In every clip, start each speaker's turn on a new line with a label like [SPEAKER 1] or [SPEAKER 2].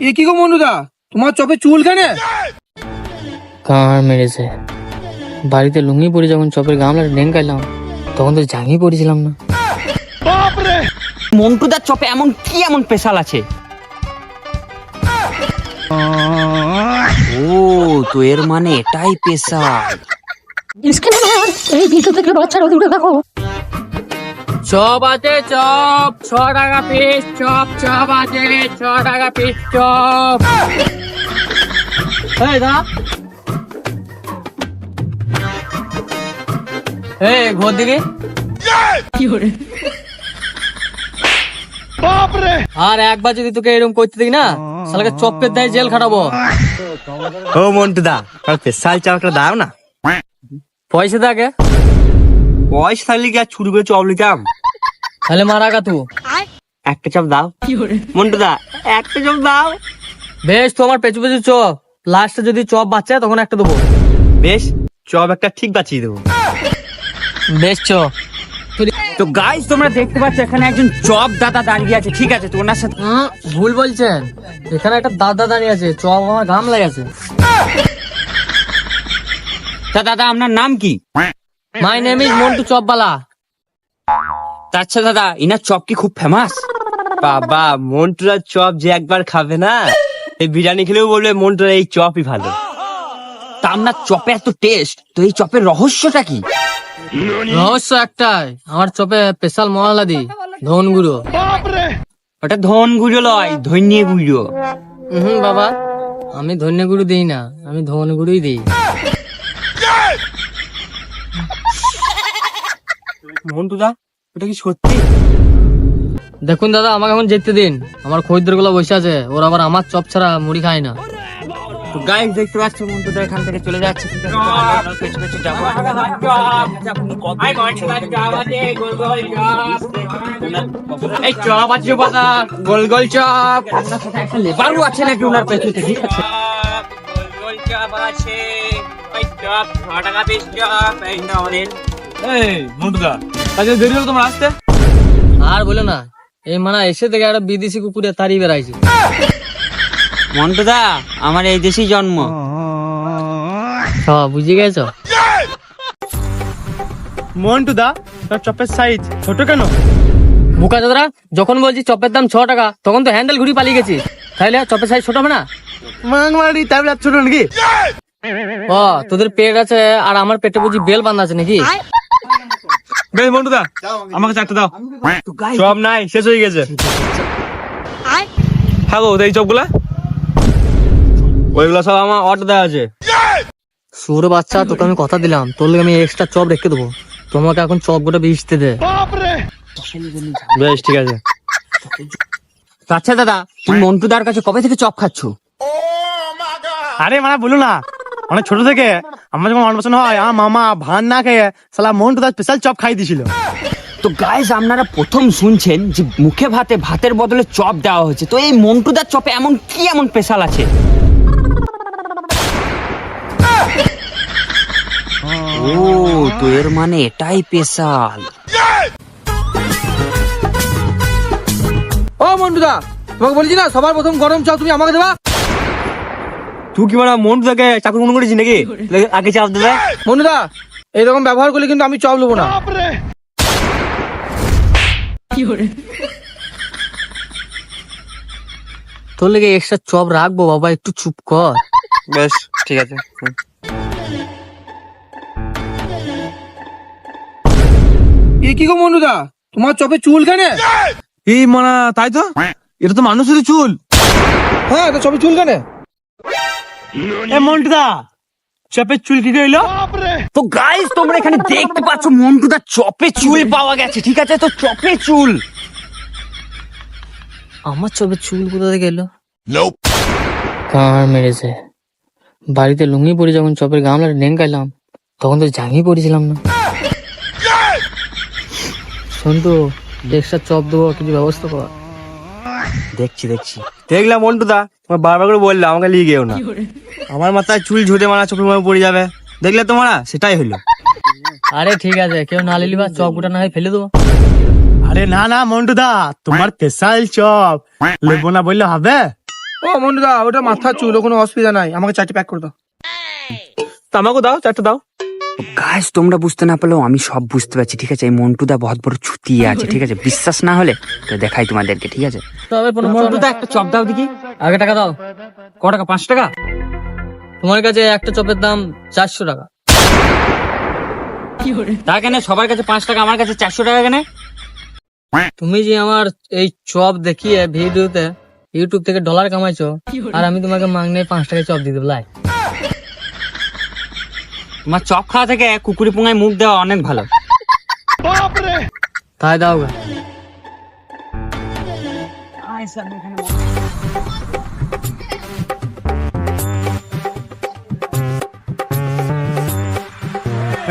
[SPEAKER 1] এ কি গো মনুদা, তোমার চপে চুল কেন?
[SPEAKER 2] কার মেরেছে? বাড়িতে লুঙ্গি পরে যখন চপের গামলা ডেঙ্গাইলাম তখন তো জাঙ্গি পরেছিলাম না।
[SPEAKER 3] মন্টুদার চপে এমন কি এমন স্পেশাল আছে? ও তো এর মানে এটাই স্পেশাল।
[SPEAKER 4] এই ভিডিও থেকে বাচ্চারা দূরে থাকো।
[SPEAKER 2] চপ আছে, চপ 6 টাকা পিস। চপ চপ আছে 6 টাকা পিস চপ। এই দা, এই ঘর দিকে
[SPEAKER 4] কি করে?
[SPEAKER 2] আর একবার যদি তোকে এরকম করতে দেখি না, শালাকে চপের দায়ে জেল খাটাবো।
[SPEAKER 5] ও মন্টুদা, স্পেশাল চপ একটা দাও না।
[SPEAKER 2] পয়সা থাকে?
[SPEAKER 5] পয়সা থাকলে কি আর ছুরি করে চপ নিতাম?
[SPEAKER 2] তাহলে মারা গা তু।
[SPEAKER 5] একটা চপ দাও
[SPEAKER 4] কি করে?
[SPEAKER 5] মন্টুদা, একটা চপ দাও।
[SPEAKER 2] বেশ, তোমার পেছু পেছু চপ, লাস্টে যদি চপ বাচ্চা তখন একটা দেবো।
[SPEAKER 5] বেশ, চপ একটা ঠিক বাঁচিয়ে দেবো।
[SPEAKER 2] বেশ চ।
[SPEAKER 3] তো গাইস তোমরা দেখতে পাচ্ছ এখানে একজন চপ দাদা দাঁড়িয়ে আছে, ঠিক আছে? তো ওনার সাথে
[SPEAKER 2] ভুল বলছেন, এখানে একটা দাদা দাঁড়িয়ে আছে, চপ আমার গাম লেগেছে।
[SPEAKER 3] তা দাদা আপনার নাম কি?
[SPEAKER 2] My name is Montu Chopbala.
[SPEAKER 3] তা আচ্ছা দাদা, ইনার চপ কি খুব ফেমাস?
[SPEAKER 5] বাবা, মন্টুদার চপ যে একবার খাবে না, এই বিরিয়ানি খেলেও বলবে মন্টুদার এই চপই ভালো।
[SPEAKER 3] তা আপনার চপে এত টেস্ট, তো এই চপের রহস্যটা কি?
[SPEAKER 2] রহস্য একটাই, আমার চপে স্পেশাল মশলা দিই, ধন গুঁড়ো।
[SPEAKER 3] ওটা ধন গুঁড়ো লয়, ধনিয়া গুঁড়ো।
[SPEAKER 2] বাবা, আমি ধন্য গুঁড়ো দিই না, আমি ধন গুঁড়োই দিই।
[SPEAKER 5] মন্টুদা, ওটা কি সত্যি?
[SPEAKER 2] দেখুন দাদা, আমাকে এখন যেতে দিন, আমার খরিদ্দার গুলো বসে আছে, ওরা আবার আমার চপ ছাড়া মুড়ি খায় না।
[SPEAKER 3] তো গাইস দেখতে পাচ্ছ মন্টুদা এখান থেকে চলে যাচ্ছে, ঠিক আছে? আমরা পেছনে পেছনে যাবো।
[SPEAKER 2] এই চপ আছে বাবা, গোল গোল চপ।
[SPEAKER 3] একটা লেবারও আছে নাকি ওনার পেছনে, ঠিক আছে?
[SPEAKER 5] মন্টুদা, তাহলে দেরি হলো তোমার আসতে?
[SPEAKER 2] আর বলে না, এই মানা এসে থেকে একটা বিদেশি কুকুরে তাড়িয়ে বেড়াইছে।
[SPEAKER 3] মন্টুদা, আমার এই দেশেই জন্ম।
[SPEAKER 2] বুঝে গেছ?
[SPEAKER 5] মন্টুদা, তার চপের সাইজ ছোট কেন?
[SPEAKER 2] বুকা দাদা, যখন বলছি চপের দাম 6 টাকা, তখন তো হ্যান্ডেল ঘুরি পালিয়ে গেছি। তাইলে চপের সাইজ ছোট হবে না?
[SPEAKER 5] মাংমারি তাহলে আর ছোট নাকি?
[SPEAKER 2] ও, তোদের পেট আছে আর আমার পেটে বুঝি বেল বাঁধা আছে নাকি?
[SPEAKER 5] বেশ মন্টুদা, আমাকে চারটে দাও। চপ নাই, শেষ হয়ে গেছে। হ্যাঁ গো, এই চপগুলা ওইগুলো সব আমার অর্ডার দেওয়া আছে।
[SPEAKER 2] সুর বাচ্চা, তোকে আমি কথা দিলাম, তোর লাগে আমি এক্সট্রা চপ রেখে দেবো। তোমাকে এখন চপ গোটা বেচতে দে।
[SPEAKER 5] বেশ, ঠিক আছে।
[SPEAKER 3] তো আচ্ছা দাদা, তুমি মন্টুদার কাছে কবে থেকে চপ খাচ্ছ?
[SPEAKER 5] আরে মানে বলো না, অনেক ছোট থেকে আমার যখন অন্নপ্রাশন হয়, আমার মামা ভাত না খেয়ে সালা মন্টুদার স্পেশাল চপ খাই দিছিল।
[SPEAKER 3] তো গাইস আপনারা প্রথম শুনছেন যে মুখে ভাতে ভাতের বদলে চপ দেওয়া হয়েছে। তো এই মন্টুদার চপে এমন কি এমন স্পেশাল আছে? ও তো এর মানে এটাই স্পেশাল।
[SPEAKER 1] ও মন্টুদা, তোমাকে বলছি না, সবার প্রথম গরম চপ তুমি আমাকে দেবা।
[SPEAKER 5] তুই কি মানে মন্টুদাকে চাকরি মনে করেছিস নাকি? আগে চাপ দেবে।
[SPEAKER 1] মন্টুদা, এইরকম ব্যবহার করলে কিন্তু আমি চপ নেবো না।
[SPEAKER 4] কি করে?
[SPEAKER 2] তোর লেগে এক্সট্রা চপ রাখবো বাবা, একটু চুপ কর।
[SPEAKER 5] বেশ, ঠিক আছে।
[SPEAKER 1] এ কি গো মন্টুদা, তোমার চপে চুল কেন?
[SPEAKER 5] এই মানে তাই তো, এটা তো মানুষেরই চুল।
[SPEAKER 1] হ্যাঁ, তো চপে চুল কেন?
[SPEAKER 5] এ মন্টুদা, চপের চুল কি হইলো?
[SPEAKER 3] তো গাইস তোমরা এখানে দেখতে পাচ্ছ মন্টুদার চপে চুল পাওয়া গেছে, ঠিক আছে? তো চপে চুল,
[SPEAKER 2] আমার চপের চুল কোথা থেকে এলো? কার মেরেছে? বাড়িতে লুঙ্গি পরে যখন চপের গামলা ডেঙ্গাইলাম তখন তো জাঙ্গি পরেছিলাম না। শোন তো, এক্সট্রা চপ দেবো, কিছু ব্যবস্থা কর।
[SPEAKER 5] দেখছি। দেখলাম মন্টুদা, তোমার বারবার করে বললাম আমাকে লিয়ে গেও না। আমার মাথায় চুল ঝুটে মারা চোখের মধ্যে পড়ে যাবে, দেখলে তোমরা সেটাই হইলো।
[SPEAKER 2] আরে ঠিক আছে, কেউ না লিলি বা চপ গোটা না হয় ফেলে দেবো।
[SPEAKER 5] আরে না মন্টুদা, তোমার স্পেশাল চপ লেবো না বললে হবে?
[SPEAKER 1] ও মন্টুদা, ওটা মাথার চুল, ও কোনো অসুবিধা নাই, আমাকে 4টি প্যাক করে দাও।
[SPEAKER 5] তা আমাকে দাও, 4টা দাও।
[SPEAKER 3] গাইস তোমরা বুঝতে না পারলেও আমি সব বুঝতে পারছি, ঠিক আছে? এই মন্টুদা বহুত বড় ছুটিয়ে আছে, ঠিক আছে? বিশ্বাস না হলে তো দেখাই তোমাদেরকে, ঠিক আছে? মন্টুদা একটা চপ দাও দেখি।
[SPEAKER 2] আগে টাকা দাও।
[SPEAKER 3] ক টাকা? 5 টাকা?
[SPEAKER 2] তোমার কাছে একটা চপের দাম 400 টাকা।
[SPEAKER 3] তা কেন সবার কাছে 5 টাকা, আমার কাছে 400 টাকা কেন?
[SPEAKER 2] তুমি যে আমার এই চপ দেখিয়ে ভিডিওতে ইউটিউব থেকে ডলার কামাইছো, আর আমি তোমাকে মাগনে 5 টাকায় চপ দিয়ে দেবো লাই।
[SPEAKER 3] তোমার চপ খাওয়া থেকে কুকুরি পোঙায় মুখ দেওয়া অনেক ভালো।
[SPEAKER 2] তাই দাও গা।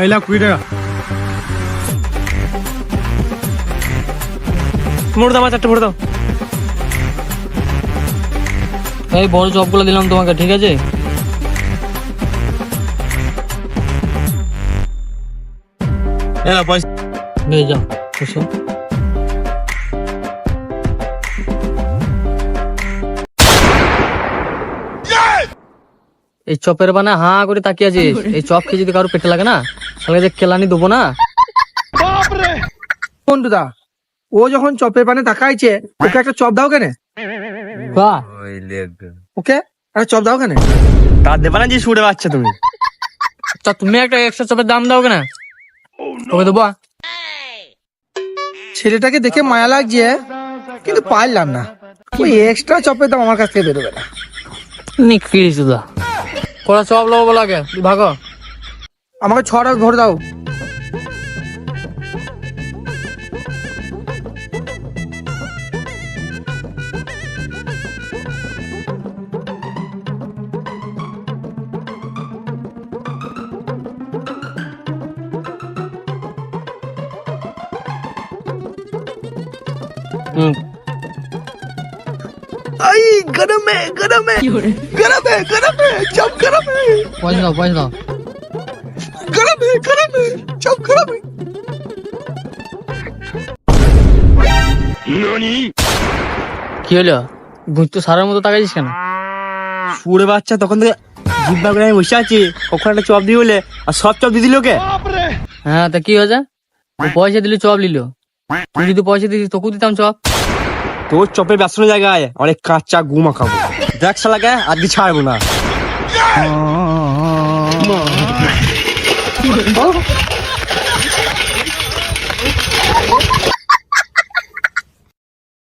[SPEAKER 5] এই লাখ 20 টাকা। মোড় দাও, আমার 4টা ভরে দাও।
[SPEAKER 2] এই বড় চপগুলো দিলাম তোমাকে, ঠিক আছে?
[SPEAKER 5] এই নাও পয়সা।
[SPEAKER 2] নিয়ে যাও, খুশি। এই চপের বানা হাঁ করে তাকিয়ে আছিস। এই চপ খেয়ে যদি কারো পেটে লাগে না, তাহলে যে কেলানি দেবো না।
[SPEAKER 1] মন্টুদা, ও যখন চপের পানে তাকাইছে, ওকে একটা চপ দাও কেন?
[SPEAKER 2] বাহ,
[SPEAKER 1] ওকে একটা চপ দাও কেন?
[SPEAKER 5] তার দেবা না যে সুরে বাচ্চা তুমি।
[SPEAKER 2] তা তুমি একটা এক্সট্রা চপের দাম দাও কেন? ওকে দেবো।
[SPEAKER 1] ছেলেটাকে দেখে মায়া লাগছে, কিন্তু পারলাম না। ওই এক্সট্রা চপের দাম আমার কাছ থেকে বেরোবে না।
[SPEAKER 2] নিকিস দা, কড়া চপ লোক লাগে, ভাগো।
[SPEAKER 1] আমাকে 6টা ভরে দাও। आई गरम है, गरम है, गरम है, गरम है, चप गरम है,
[SPEAKER 2] পয়সা দাও, পয়সা দাও।
[SPEAKER 1] गरम है, गरम है, चप गरम है।
[SPEAKER 2] কি হলো? গুঁতো সারার মতো তাকাইছিস কেন?
[SPEAKER 5] সুরে বাচ্চা, তখন থেকে জিব্বা করে আমি বসে আছি, কখন একটা চপ দিয়ে বলে, আর সব চপ দিয়ে দিল ওকে।
[SPEAKER 2] হ্যাঁ, তা কি হয়েছে? ও পয়সা দিলে চপ নিল। তুই যদি পয়সা দিতিস তোকে দিতাম চপ।
[SPEAKER 5] তোর চপের ব্যবসার জায়গায় অনেক কাঁচা গুমা খাবো। দেখ শালাকে আজকে ছাড়বো না।